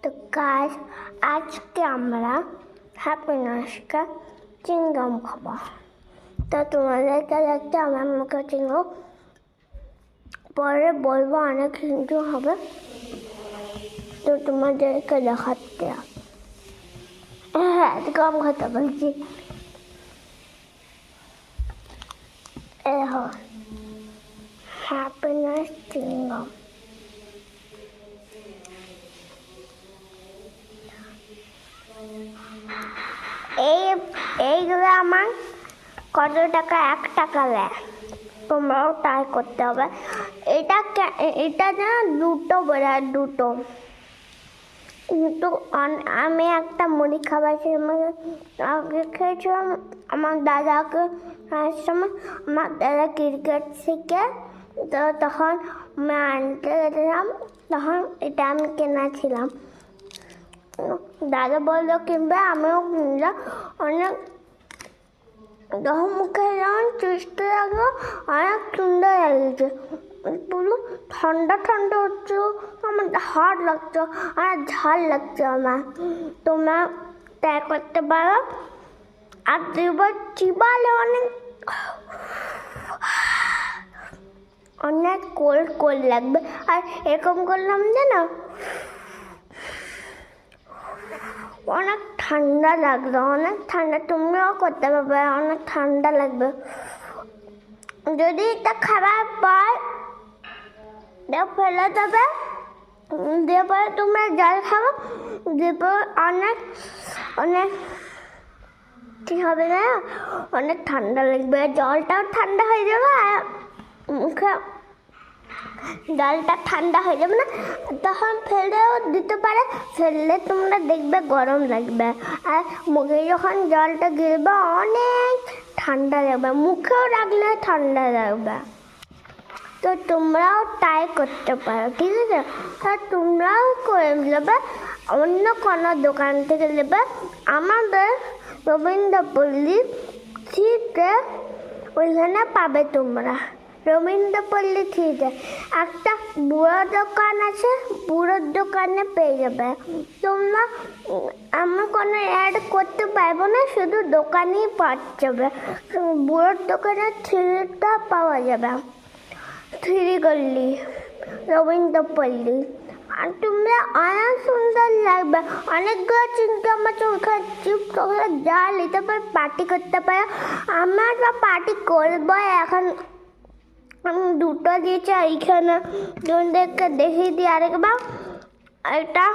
তো গাইস, আজকে আমরা হ্যাপিনেসকে চিংগাম খাবো। তো তোমাদেরকে দেখতে আমার মুখে চিংগাম পরে বলবো, অনেক হিন্দু হবে। তো তোমাদেরকে দেখাতে কম খেতে বলছি। হ্যাপিনেস চিংগাম। এইগুলো আমার কত টাকা? 1 টাকা দেয়। তোমরাও ট্রাই করতে হবে। এটা যেন 2টো বেড়ায়, 2টো। কিন্তু আমি একটা মুড়ি খাবার আগে খেয়েছিলাম আমার দাদাকে সময়। আমার দাদা ক্রিকেট শিখে, তো তখন আমি আনতে গেছিলাম, তখন এটা আমি কিনেছিলাম। দাদা বললো কিনবে, আমিও কিনলাম। অনেক যখন মুখে যখন চেষ্টা লাগলো, অনেক সুন্দর লাগছে। পুরো ঠান্ডা ঠান্ডা হচ্ছে, আমার হাড় লাগছে, আর ঝাল লাগছে আমার। তোমরা ট্রাই করতে পারো। আর দুবার চিবালে অনেক কোল্ড লাগবে। আর এরকম করলাম জানো, অনেক ঠান্ডা লাগবে, অনেক ঠান্ডা। তোমরাও করতে পারবে, অনেক ঠান্ডা লাগবে। যদি এটা খাবার পর ফেলে দেবে, দিয়ে পরে তোমরা জল খাবো, দিয়ে পরে অনেক কি হবে না, অনেক ঠান্ডা লাগবে। জলটাও ঠান্ডা হয়ে যাবে, আর মুখে জলটা ঠান্ডা হয়ে যাবে না, তখন ফেলেও দিতে পারে। ফেললে তোমরা দেখবে গরম লাগবে, আর মুখে যখন জলটা গিলবে অনেক ঠান্ডা লাগবে, মুখেও রাখলে ঠান্ডা লাগবে। তো তোমরাও ট্রাই করতে পারো, ঠিক আছে? তা তোমরাও করে নেবে, অন্য কোনো দোকান থেকে নেবে। আমাদের রবীন্দ্রপল্লী থ্রিতে ওইখানে পাবে তোমরা। রবীন্দ্রপল্লী থ্রিতে একটা বুড়ো দোকান আছে, বুড়োর দোকানে পেয়ে যাবে তোমরা। আমি কোনো অ্যাড করতে পারবো না, শুধু দোকানেই পাওয়া যাবে। বুড়োর দোকানে থ্রিটা পাওয়া যাবে, 3 গলি রবীন্দ্রপল্লী। আর তোমরা অনেক সুন্দর লাগবে, অনেকগুলো চিংগাম আছে ওখানে। তোমরা যা নিতে পারো, পার্টি করতে পারো। আমরা তো পার্টি করবো এখন। আমি 2টো দিয়েছি এইখানে, তোমাদেরকে দেখিয়ে দিই আরেকবার। এটা